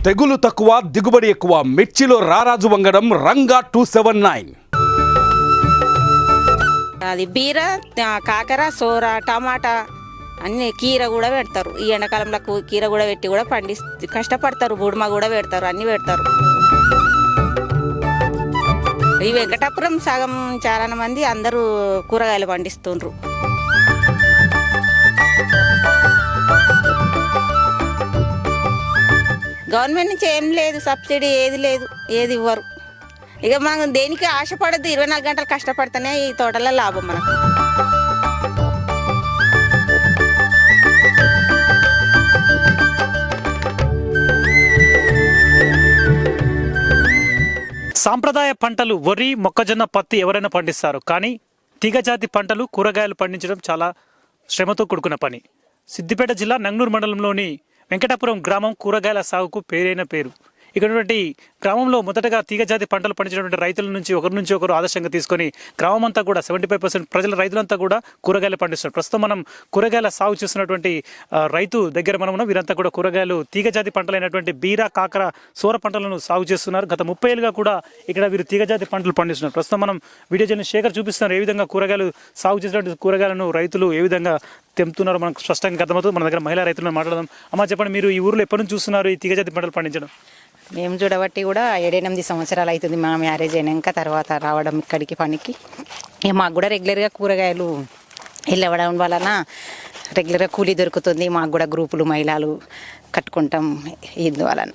తెగులు తక్కువ దిగుబడి ఎక్కువ మిర్చిలో రారాజు వంగడం రంగా 279. అది బీర కాకర సోర టమాటా అన్ని కీర కూడా పెడతారు. ఈ ఎండాకాలంలో కీర కూడా పెట్టి కూడా కష్టపడతారు. బుడుమ కూడా పెడతారు, అన్ని పెడతారు. ఈ వెంకటాపురం సగం చాలా మంది అందరూ కూరగాయలు పండిస్తుండ్రు. గవర్నమెంట్ నుంచి ఏం లేదు, సబ్సిడీ ఏది లేదు, ఏది ఇవ్వరు. ఇక మనం దేనికి ఆశపడద్దు, 24 గంటలు కష్టపడితేనే ఈ తోటలో లాభం మనకు. సాంప్రదాయ పంటలు వరి, మొక్కజొన్న, పత్తి ఎవరైనా పండిస్తారు. కానీ తీగజాతి పంటలు, కూరగాయలు పండించడం చాలా శ్రమతో కూడుకున్న పని. సిద్దిపేట జిల్లా నంగనూరు మండలంలోని వెంకటాపురం గ్రామం కూరగాయల సాగుకు పేరైన పేరు. ఇక్కడటువంటి గ్రామంలో మొదటగా తీగజాతి పంటలు పండించినటువంటి రైతుల నుంచి ఒకరు ఆదర్శంగా తీసుకొని గ్రామం అంతా కూడా 75% ప్రజల రైతులంతా కూడా కూరగాయలు పండిస్తున్నారు. ప్రస్తుతం మనం కూరగాయల సాగు చేస్తున్నటువంటి రైతు దగ్గర మనం వీరంతా కూడా కూరగాయలు తీగజాతి పంటలైనటువంటి బీర, కాకర, సోర పంటలను సాగు చేస్తున్నారు. గత 30 ఏళ్ళుగా కూడా ఇక్కడ వీరు తీగజాతి పంటలు పండిస్తున్నారు. ప్రస్తుతం మనం వీడియో జర్నలిస్ట్ శేఖర్ చూపిస్తున్నారు ఏ విధంగా కూరగాయలు సాగు చేసినటువంటి కూరగాయలను రైతులు ఏ విధంగా తెంపుతున్నారు మనకు స్పష్టంగా అర్థమవుతుంది. మన దగ్గర మహిళా రైతులను మాట్లాడదాం. అమ్మ చెప్పండి, మీరు ఈ ఊరిలో ఎప్పటి నుంచి చూస్తున్నారు ఈ తీగజాతి పంటలు పండించడం? మేము చూడబట్టి కూడా 7-8 సంవత్సరాలు అవుతుంది మా మ్యారేజ్ అయినాక తర్వాత రావడం ఇక్కడికి పనికి. మాకు కూడా రెగ్యులర్గా కూరగాయలు వెళ్ళవడం వలన రెగ్యులర్గా కూలీ దొరుకుతుంది. మాకు కూడా గ్రూపులు మహిళలు కట్టుకుంటాం. ఇందువలన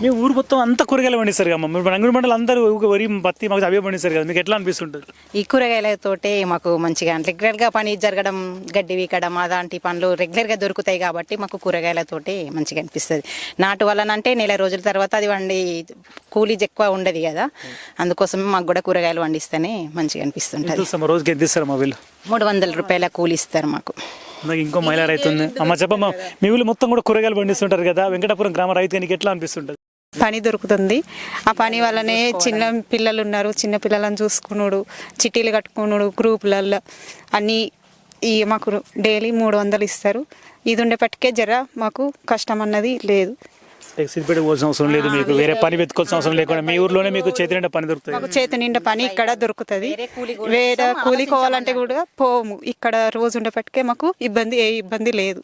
మీ ఊరు మొత్తం అంతా కూరగాయలు పండిస్తారు కమ్మా. మీరు నంగనూరు మండలం అందరూ వరి, పత్తి మాకు అవే పండిస్తారు కదా, మీకు ఎట్లా అనిపిస్తుంటుంది? ఈ కూరగాయలతోటే మాకు మంచిగా రెగ్యులర్గా పని జరగడం, గడ్డి వీకడం అలాంటి పనులు రెగ్యులర్గా దొరుకుతాయి కాబట్టి మాకు కూరగాయలతోటే మంచిగా అనిపిస్తుంది. నాటు వలన అంటే నెల రోజుల తర్వాత అది వండి కూలీ ఎక్కువ ఉండదు కదా, అందుకోసమే మాకు కూడా కూరగాయలు వండిస్తేనే మంచిగా అనిపిస్తుంటుంది. రోజుకి ఎంత ఇస్తారు మా వీళ్ళు? 300 రూపాయల కూలి ఇస్తారు మాకు. ఇంకో మహిళా రైతు ఉంది. అమ్మ చెప్పమ్మా, మీ ఊళ్ళు మొత్తం కూడా కూరగాయలు పండిస్తుంటారు కదా, వెంకటాపురం గ్రామ రైతునికి ఎట్లా అనిపిస్తుంటుంది? పని దొరుకుతుంది. ఆ పని వల్లనే చిన్న పిల్లలు ఉన్నారు, చిన్న పిల్లలను చూసుకున్నాడు, చిట్టీలు కట్టుకున్నాడు, గ్రూపులలో అన్నీ ఈ మాకు డైలీ 300 ఇస్తారు. ఇది ఉండేపటికే జర మాకు కష్టం అన్నది లేదు. సిద్దిపేట పోవాల్సిన అవసరం లేదు, మీకు వేరే పని వెతుకోవాల్సిన అవసరం లేకుండా మీ ఊర్లోనే మీకు చేతి నిండా పని దొరుకుతుంది. మాకు చేతి నిండా పని ఇక్కడ దొరుకుతుంది. వేరే కూలికోవాలంటే కూడా పోము. ఇక్కడ రోజు ఉండేపటికే మాకు ఏ ఇబ్బంది లేదు.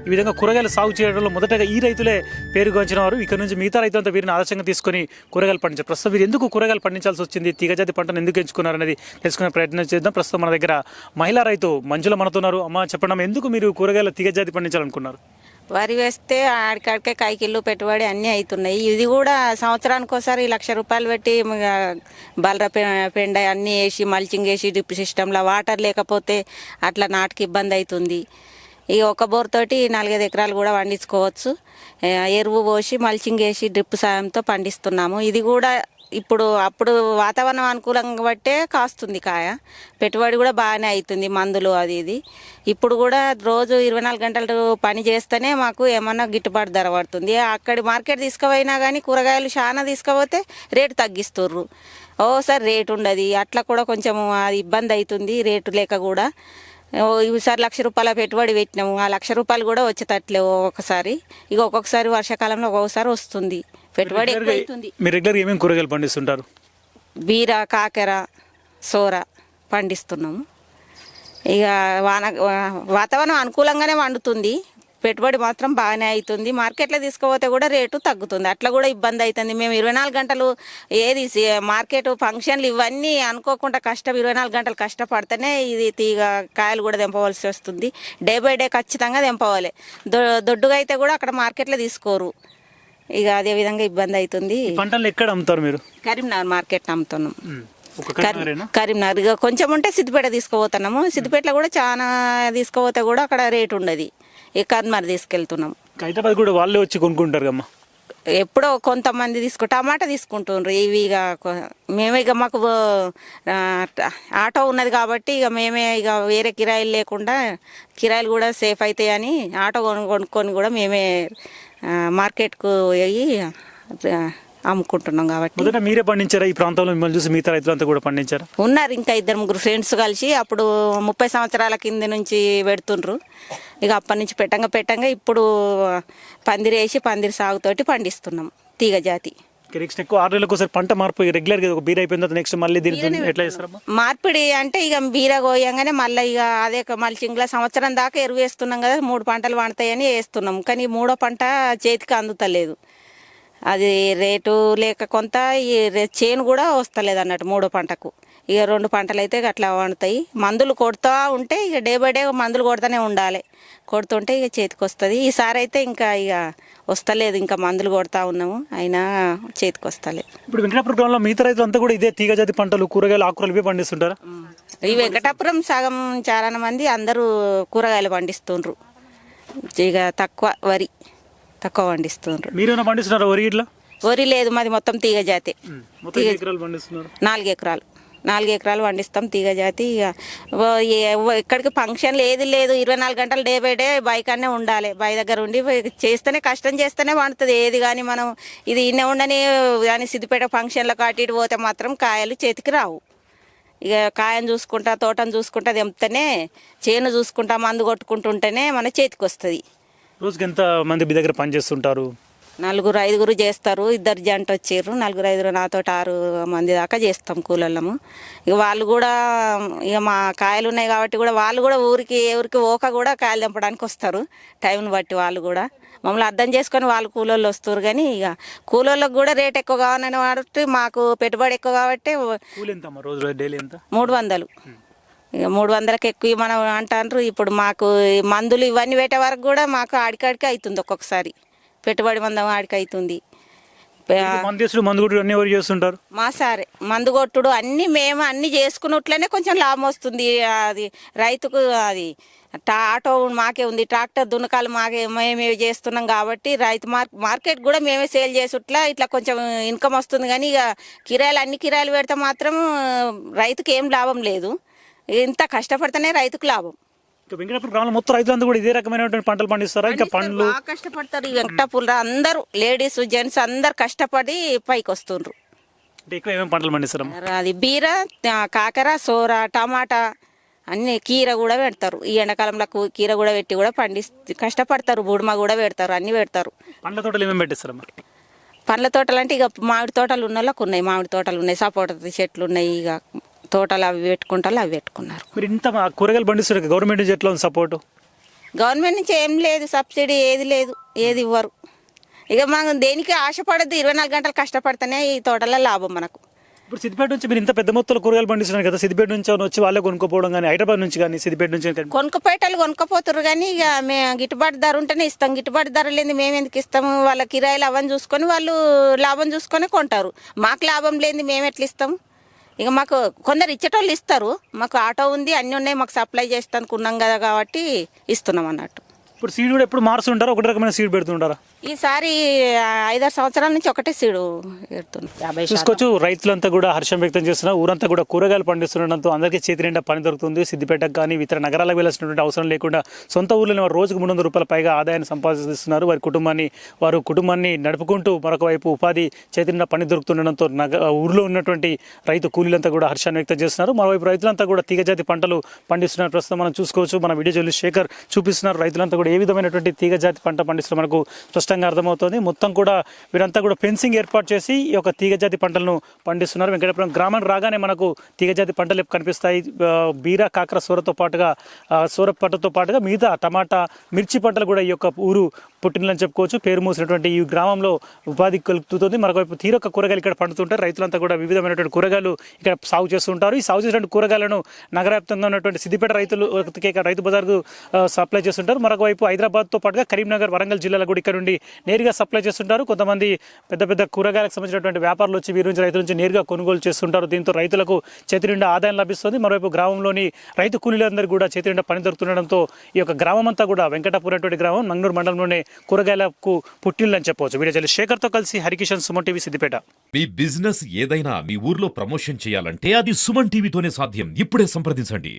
ఈ విధంగా కూరగాయలు సాగు చేయడంలో మొదటగా ఈ రైతులే పేరుగాంచిన వారు. ఇక్కడ నుంచి మిగతా రైతులంతా వీరిని ఆదర్శంగా తీసుకొని కూరగాయలు పండించారు. ప్రస్తుతం వీరు ఎందుకు కూరగాయలు పండించాల్సి వచ్చింది, తీగజాతి పంటను ఎందుకు ఎంచుకున్నారు అనేది తెలుసుకునే ప్రయత్నం చేద్దాం. ప్రస్తుతం మన దగ్గర మహిళా రైతు మంజుల మనతున్నారు. అమ్మ చెప్పండి, ఎందుకు మీరు కూరగాయలు తీగజాతి పండించాలనుకున్నారు? వరి వేస్తే ఆడికాడికే కాయకిల్లు పెట్టుబడి అన్నీ అవుతున్నాయి. ఇది కూడా సంవత్సరానికి ఒకసారి 1,00,000 రూపాయలు పెట్టి బలర పెండ అన్నీ వేసి మల్చింగ్ వేసి డ్రిప్ సిస్టంలో వాటర్ లేకపోతే అట్లా నాటుకి ఇబ్బంది అవుతుంది. ఈ ఒక బోర్ తోటి 4-5 ఎకరాలు కూడా పండించుకోవచ్చు. ఎరువు పోసి మల్చింగ్ వేసి డ్రిప్ సాయంతో పండిస్తున్నాము. ఇది కూడా అప్పుడు వాతావరణం అనుకూలంగా బట్టే కాస్తుంది కాయ. పెట్టుబడి కూడా బాగానే అవుతుంది, మందులు అది ఇది. ఇప్పుడు కూడా రోజు 24 గంటలు పని చేస్తేనే మాకు ఏమన్నా గిట్టుబాటు ధర పడుతుంది. అక్కడి మార్కెట్ తీసుకుపోయినా కానీ కూరగాయలు చాలా తీసుకుపోతే రేటు తగ్గిస్తుర్రు, ఓసారి రేటు ఉండదు. అట్లా కూడా కొంచెం అది ఇబ్బంది అవుతుంది, రేటు లేక కూడా. ఈసారి 1,00,000 రూపాయల పెట్టుబడి పెట్టినాము, ఆ 1,00,000 రూపాయలు కూడా వచ్చేటట్లేవు ఒక్కొక్కసారి. ఇక ఒక్కొక్కసారి వర్షాకాలంలో ఒక్కొక్కసారి వస్తుంది, పెట్టుబడి ఎక్కువ అవుతుంది. మీరు రెగ్యులర్గా ఏమేమి కూరగాయలు పండిస్తుంటారు? బీర, కాకర, సోర పండిస్తున్నాము. ఇక వాతావరణం అనుకూలంగానే వండుతుంది, పెట్టుబడి మాత్రం బాగానే అవుతుంది. మార్కెట్లో తీసుకుపోతే కూడా రేటు తగ్గుతుంది, అట్లా కూడా ఇబ్బంది అవుతుంది. మేము 24 గంటలు ఏది మార్కెట్ ఫంక్షన్లు ఇవన్నీ అనుకోకుండా 24 గంటలు కష్టపడితేనే ఇది కాయలు కూడా తెంపవలసి వస్తుంది. డే బై డే ఖచ్చితంగా తెంపవాలి. దొడ్డుగా అయితే కూడా అక్కడ మార్కెట్లో తీసుకోరు. ఇక అదే విధంగా ఇబ్బంది అవుతుంది. పంటలు ఎక్కడ అమ్ముతారు మీరు? కరీంనగర్ మార్కెట్ అమ్ముతున్నాం. కరీంనగర్ ఇక కొంచెం ఉంటే సిద్దిపేట తీసుకుపోతున్నాము. సిద్దిపేటలో కూడా చాలా తీసుకుపోతే కూడా అక్కడ రేటు ఉండదు. ఇక కర్మర్ తీసుకెళ్తున్నాం. హైదరాబాద్ కూడా వాళ్ళే వచ్చి కొనుక్కుంటారు కమ్మా. ఎప్పుడో కొంతమంది టమాటా తీసుకుంటుండ్రు. ఇవి మేమే మాకు ఆటో ఉన్నది కాబట్టి మేమే వేరే కిరాయిలు లేకుండా కిరాయిలు కూడా సేఫ్ అవుతాయని ఆటో కొనుక్కొని కూడా మేమే మార్కెట్కు పోయి అమ్ముకుంటున్నాం కాబట్టి మొదట మీరే పండించారా ఈ ప్రాంతంలో? మిమ్మల్ని చూసి మిగతా రైతులంతా కూడా పండించారా? ఉన్నారు ఇంకా 2-3 ఫ్రెండ్స్ కలిసి అప్పుడు 30 సంవత్సరాల కింద నుంచి పెడుతుండ్రు. ఇక అప్పటి నుంచి పెట్టంగా ఇప్పుడు పందిరేసి పందిరి సాగుతోటి పండిస్తున్నాం తీగ జాతి. నెక్స్ట్ ఎక్కువ 6 నెలలకు ఒకసారి పంట మార్పు రెగ్యులర్గా ఒక బీర అయిపోయిన తర్వాత నెక్స్ట్ మళ్ళీ దీన్ని ఎట్లా చేస్తారమ్మా? మార్పిడి అంటే ఇక బీర కోయంగానే మళ్ళీ ఇక అదే మల్చింగ్లా సంవత్సరం దాకా ఎరువు వేస్తున్నాం కదా, 3 పంటలు పండుతాయని వేస్తున్నాం. కానీ 3వ పంట చేతికి అందుతలేదు. అది రేటు లేక కొంత ఈ చేను కూడా వస్తలేదు అన్నట్టు 3వ పంటకు. ఇక 2 పంటలు అయితే అట్లా వండుతాయి. మందులు కొడుతూ ఉంటే ఇక డే బై డే మందులు కొడుతూనే ఉండాలి. కొడుతుంటే ఇక చేతికి వస్తుంది. ఈసారి అయితే ఇంకా ఇక వస్తలేదు, ఇంకా మందులు కొడుతూ ఉన్నాము, అయినా చేతికి వస్తలేదు. ఇప్పుడు వెంకటాపురం గ్రామంలో మిగతా రైతులు అంతా కూడా ఇదే తీగజాతి పంటలు, కూరగాయలు, ఆకుకూరలు ఇవే పండిస్తుంటారా? ఈ వెంకటాపురం సగం చాలా మంది అందరూ కూరగాయలు పండిస్తుండ్రు. ఇక తక్కువ పండిస్తుండ్రు. మీరేమైనా పండిస్తున్నారా వరి ఇట్లా? వరి లేదు, మాది మొత్తం తీగ జాతి. మొత్తం ఎన్ని ఎకరాలు పండిస్తున్నారు? 4 ఎకరాలు పండిస్తాం తీగ జాతి. ఇక ఎక్కడికి ఫంక్షన్లు ఏది లేదు, 24 గంటలు డే బై డే బైకాన్నే ఉండాలి. బావి దగ్గర ఉండి చేస్తేనే కష్టం చేస్తేనే పండుతుంది ఏది. కానీ మనం ఇది ఇన్నే ఉండని కానీ సిద్దిపేట ఫంక్షన్లకు అటు ఇటు పోతే మాత్రం కాయలు చేతికి రావు. ఇక కాయను చూసుకుంటా, తోటను చూసుకుంటా, తెంపుతేనే చేను చూసుకుంటా, మందు కొట్టుకుంటుంటేనే మన చేతికి వస్తుంది. రోజుకి ఎంత మంది మీ దగ్గర పని చేస్తుంటారు? 4-5 చేస్తారు. 2 జంట వచ్చారు. 4-5 నాతో 6 మంది దాకా చేస్తాం కూలళ్ళము. ఇక వాళ్ళు కూడా ఇక మా కాయలు ఉన్నాయి కాబట్టి కూడా వాళ్ళు కూడా ఊరికి ఓక కూడా కాయలు తెంపడానికి వస్తారు. టైంని బట్టి వాళ్ళు కూడా మమ్మల్ని అర్థం చేసుకొని వాళ్ళు కూలోళ్ళు వస్తారు. కానీ ఇక కూలోళ్ళకి కూడా రేట్ ఎక్కువ కావాలని కాబట్టి మాకు పెట్టుబడి ఎక్కువ కాబట్టి 300. ఇక 300కి ఎక్కువ మనం అంటారు. ఇప్పుడు మాకు మందులు ఇవన్నీ పెట్టే వరకు కూడా మాకు ఆడికాడికి అవుతుంది. ఒక్కొక్కసారి పెట్టుబడి మందం ఆడికి అవుతుంది. చేస్తుంటారు మా సారే మందు కొట్టుడు అన్ని చేసుకున్నట్లనే కొంచెం లాభం వస్తుంది. అది రైతుకు అది ఆటో మాకే ఉంది, ట్రాక్టర్ దున్నకాలు మేమే చేస్తున్నాం కాబట్టి రైతు మార్కెట్ కూడా మేమే సేల్ చేసుట్లా ఇట్లా కొంచెం ఇన్కమ్ వస్తుంది. కానీ ఇక కిరాయిలు పెడితే మాత్రం రైతుకి ఏం లాభం లేదు. ఇంత కష్టపడితేనే రైతుకు లాభం. వెంకటాపురం గ్రామంలో మొత్తం రైతులందరూ కూడా ఇదే రకమైనటువంటి పంటలు పండిస్తారా? ఇంకా పండ్లు బాగా కష్టపడతారు. ఈ వెంకటాపురం అందరూ లేడీస్ జెంట్స్ అందరు కష్టపడి పైకి వస్తుండ్రు. ఎక్కువ ఏమేమి పంటలు పండిస్తారు? అది బీర, కాకర, సోర, టమాటా అన్ని కీర కూడా పెడతారు. ఈ ఎండాకాలంలో కీర కూడా పెట్టి కూడా కష్టపడతారు. బుడుమ కూడా పెడతారు, అన్ని పెడతారు. పండ్ల తోటలు ఏమేమి పెట్టిస్తారు? పండ్ల తోటలు అంటే ఇక మామిడి తోటలు ఉన్న వాళ్ళకు ఉన్నాయి, మామిడి తోటలు ఉన్నాయి, సపోటా చెట్లు ఉన్నాయి. ఇక తోటలు అవి పెట్టుకుంటారు, అవి పెట్టుకున్నారు. మీరు ఇంత కూరగాయలు పండిస్తారు, గవర్నమెంట్ నుంచి ఎట్లా ఉంది సపోర్టు? గవర్నమెంట్ నుంచి ఏం లేదు, సబ్సిడీ ఏది లేదు, ఏది ఇవ్వరు. ఇక మనం దేనికి ఆశపడద్దు, 24 గంటలు కష్టపడితేనే ఈ తోటలో లాభం మనకు. ఇప్పుడు సిద్దిపేట నుంచి మీరు ఇంత పెద్ద మొత్తంలో కూరగాయలు పండిస్తున్నారు కదా, సిద్దిపేట నుంచి వచ్చి వాళ్ళే కొనుక్కోపోవడం కానీ, హైదరాబాద్ నుంచి కానీ సిద్దిపేట నుంచి కొనుక్కపోతారు. కానీ ఇక మేము గిట్టుబాటు ధర ఉంటేనే ఇస్తాం. గిట్టుబాటు ధర లేని మేము ఎందుకు ఇస్తాము? వాళ్ళ కిరాయిలు అవన్నీ చూసుకొని వాళ్ళు లాభం చూసుకొని కొంటారు. మాకు లాభం లేని మేము ఎట్లా ఇస్తాము? ఇక మాకు కొందరు ఇచ్చేటోళ్ళు ఇస్తారు. మాకు ఆటో ఉంది, అన్నీ ఉన్నాయి, మాకు సప్లై చేస్తానికి ఉన్నాం కదా కాబట్టి ఇస్తున్నాం అన్నట్టు. ఇప్పుడు సీడ్ కూడా ఎప్పుడు మారుస్తుంటారా? ఒకటి రకమైన సీడ్ పెడుతుంటారా? ఈసారి 5-6 సంవత్సరాల నుంచి ఒకటే సీడు పెడుతుంది. చూసుకోవచ్చు, రైతులంతా కూడా హర్షం వ్యక్తం చేస్తున్నారు. ఊరంతా కూడా కూరగాయలు పండిస్తుండడంతో అందరికీ చేతి నిండా పని దొరుకుతుంది. సిద్దిపేటకు కానీ ఇతర నగరాలకు వెళ్ళాల్సినటువంటి అవసరం లేకుండా సొంత ఊళ్ళో వారు రోజుకు 300 రూపాయల పైగా ఆదాయాన్ని సంపాదిస్తున్నారు. వారు కుటుంబాన్ని నడుపుకుంటూ మరొక వైపు ఉపాధి చేతి నిండా పని దొరుకుతుండడంతో ఊర్లో ఉన్నటువంటి రైతు కూలీలంతా కూడా హర్షాన్ని వ్యక్తం చేస్తున్నారు. మరోవైపు రైతులంతా కూడా తీగజాతి పంటలు పండిస్తున్నారు. ప్రస్తుతం మనం చూసుకోవచ్చు, మన వీడియో జర్నలిస్ట్ శేఖర్ చూపిస్తున్నారు. రైతులంతా కూడా ఏ విధమైనటువంటి తీగజాతి పంట పండిస్తున్నారు మనకు స్పష్టంగా అర్థమవుతుంది. మొత్తం కూడా వీరంతా కూడా ఫెన్సింగ్ ఏర్పాటు చేసి ఈ యొక్క తీగజాతి పంటలను పండిస్తున్నారు. వెంకటాపురం గ్రామం రాగానే మనకు తీగజాతి పంటలు కనిపిస్తాయి. బీర, కాకర, సోర పంటతో పాటుగా మిగతా టమాటా, మిర్చి పంటలు కూడా ఈ యొక్క ఊరు పుట్టినని చెప్పుకోవచ్చు. పేరు మూసినటువంటి ఈ గ్రామంలో ఉపాధి కలుగుతుంది. మరొకవైపు తీరొక్క కూరగాయలు ఇక్కడ పండుతుంటారు. రైతులంతా కూడా వివిధమైనటువంటి కూరగాయలు ఇక్కడ సాగు చేస్తుంటారు. ఈ సాగు చేసినటువంటి కూరగాయలను నగరవ్యాప్తంగా ఉన్నటువంటి సిద్దిపేట రైతు బజార్కు సప్లై చేస్తుంటారు. మరొక వైపు హైదరాబాద్తో పాటుగా కరీంనగర్, వరంగల్ జిల్లాలో కూడా ఇక్కడ నుండి నేరుగా సప్లై చేస్తుంటారు. కొంతమంది పెద్ద పెద్ద కూరగాయలకు సంబంధించినటువంటి వ్యాపారులు వచ్చి వీరి నుంచి రైతుల నుంచి నేరుగా కొనుగోలు చేస్తుంటారు. దీంతో రైతులకు చేతి నిండా ఆదాయం లభిస్తుంది. మరోవైపు గ్రామంలోని రైతు కూలీలందరూ కూడా చేతి నిండా పని దొరుకుతుండడంతో ఈ యొక్క గ్రామం అంతా కూడా వెంకటాపురం అటువంటి గ్రామం నంగనూరు మండలంలోనే కూరగాయలకు పుట్టిల్లని చెప్పవచ్చు. వీడియో జర్నలిస్ట్ శేఖర్తో కలిసి హరికిషన్, సుమన్ టీవీ, సిద్దిపేట. మీ బిజినెస్ ఏదైనా మీ ఊర్లో ప్రమోషన్ చేయాలంటే అది సుమన్ టీవీతోనే సాధ్యం. ఇప్పుడే సంప్రదించండి.